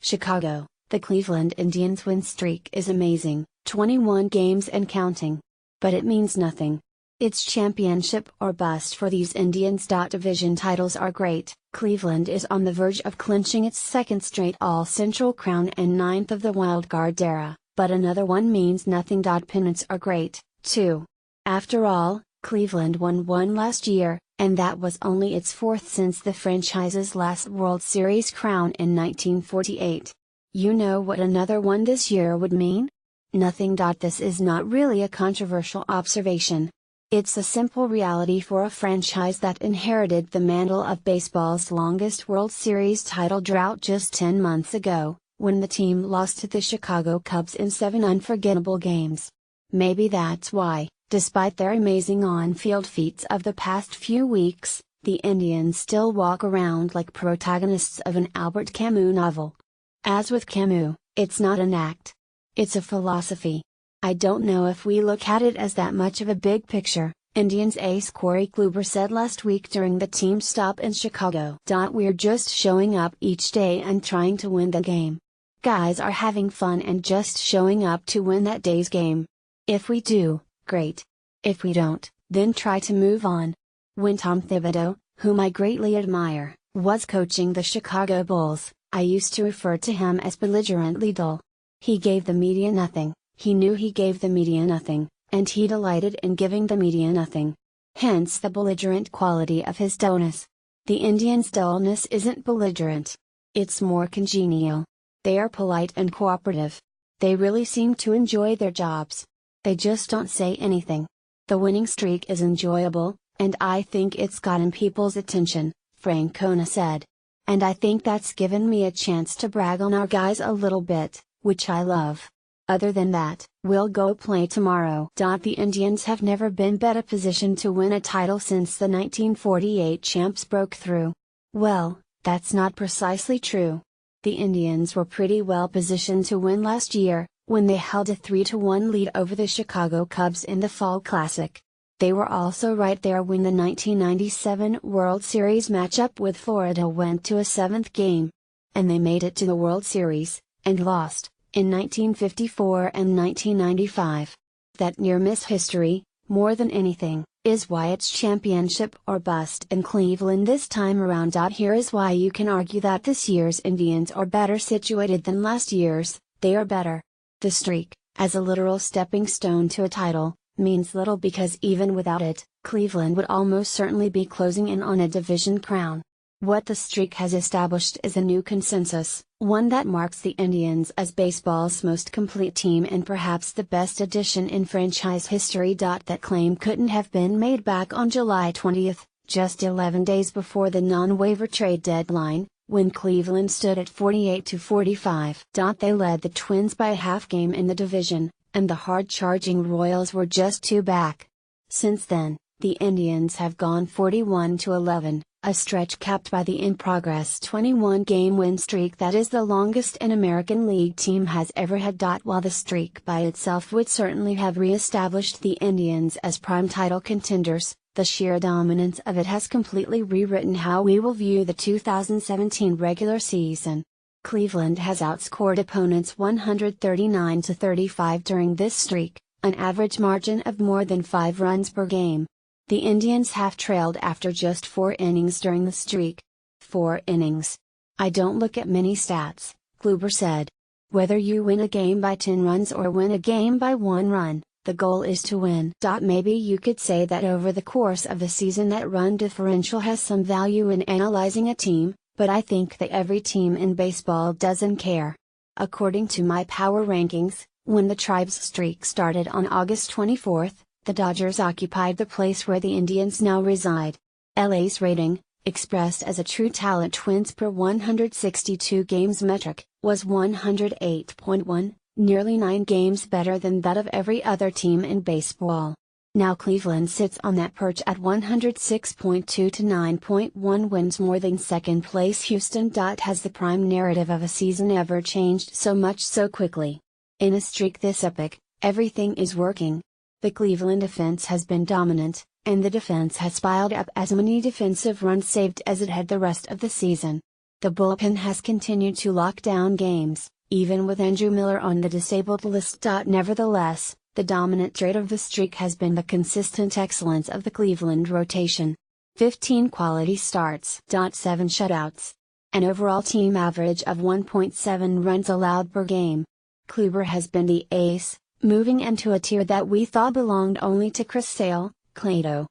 Chicago, the Cleveland Indians' win streak is amazing, 21 games and counting. But it means nothing. It's championship or bust for these Indians. Division titles are great. Cleveland is on the verge of clinching its second straight All-Central crown and ninth of the wildcard era, but another one means nothing. Pennants are great, too. After all, Cleveland won one last year, and that was only its fourth since the franchise's last World Series crown in 1948. You know what another one this year would mean? Nothing. This is not really a controversial observation. It's a simple reality for a franchise that inherited the mantle of baseball's longest World Series title drought just 10 months ago, when the team lost to the Chicago Cubs in 7 unforgettable games. Maybe that's why, despite their amazing on-field feats of the past few weeks, the Indians still walk around like protagonists of an Albert Camus novel. As with Camus, it's not an act. It's a philosophy. I don't know if we look at it as that much of a big picture, Indians ace Corey Kluber said last week during the team's stop in Chicago. We're just showing up each day and trying to win the game. Guys are having fun and just showing up to win that day's game. If we do, great. If we don't, then try to move on. When Tom Thibodeau, whom I greatly admire, was coaching the Chicago Bulls, I used to refer to him as belligerently dull. He gave the media nothing. He knew he gave the media nothing, and he delighted in giving the media nothing. Hence the belligerent quality of his dullness. The Indians' dullness isn't belligerent. It's more congenial. They are polite and cooperative. They really seem to enjoy their jobs. They just don't say anything. The winning streak is enjoyable, and I think it's gotten people's attention, Francona said. And I think that's given me a chance to brag on our guys a little bit, which I love. Other than that, we'll go play tomorrow. The Indians have never been better positioned to win a title since the 1948 champs broke through. Well, that's not precisely true. The Indians were pretty well positioned to win last year, when they held a 3-1 lead over the Chicago Cubs in the Fall Classic. They were also right there when the 1997 World Series matchup with Florida went to a 7th game. And they made it to the World Series, and lost, in 1954 and 1995. That near-miss history, more than anything, is why it's championship or bust in Cleveland this time around. Here is why you can argue that this year's Indians are better situated than last year's. They are better. The streak, as a literal stepping stone to a title, means little because even without it, Cleveland would almost certainly be closing in on a division crown. What the streak has established is a new consensus, one that marks the Indians as baseball's most complete team and perhaps the best addition in franchise history. That claim couldn't have been made back on July 20, just 11 days before the non-waiver trade deadline, when Cleveland stood at 48-45. They led the Twins by a half game in the division, and the hard-charging Royals were just 2 back. Since then, the Indians have gone 41-11. A stretch capped by the in-progress 21-game win streak that is the longest an American League team has ever had. While the streak by itself would certainly have re-established the Indians as prime title contenders, the sheer dominance of it has completely rewritten how we will view the 2017 regular season. Cleveland has outscored opponents 139-35 during this streak, an average margin of more than 5 runs per game. The Indians have trailed after just 4 innings during the streak. 4 innings. I don't look at many stats, Kluber said. Whether you win a game by 10 runs or win a game by 1 run, the goal is to win. Maybe you could say that over the course of the season that run differential has some value in analyzing a team, but I think that every team in baseball doesn't care. According to my power rankings, when the Tribe's streak started on August 24, the Dodgers occupied the place where the Indians now reside. LA's rating, expressed as a true talent wins per 162 games metric, was 108.1, nearly 9 games better than that of every other team in baseball. Now Cleveland sits on that perch at 106.2 to 9.1 wins more than second place Houston. Has the prime narrative of a season ever changed so much so quickly? In a streak this epic, everything is working. The Cleveland offense has been dominant, and the defense has piled up as many defensive runs saved as it had the rest of the season. The bullpen has continued to lock down games, even with Andrew Miller on the disabled list. Nevertheless, the dominant trait of the streak has been the consistent excellence of the Cleveland rotation. 15 quality starts. 7 shutouts. An overall team average of 1.7 runs allowed per game. Kluber has been the ace, moving into a tier that we thought belonged only to Chris Sale, Clado,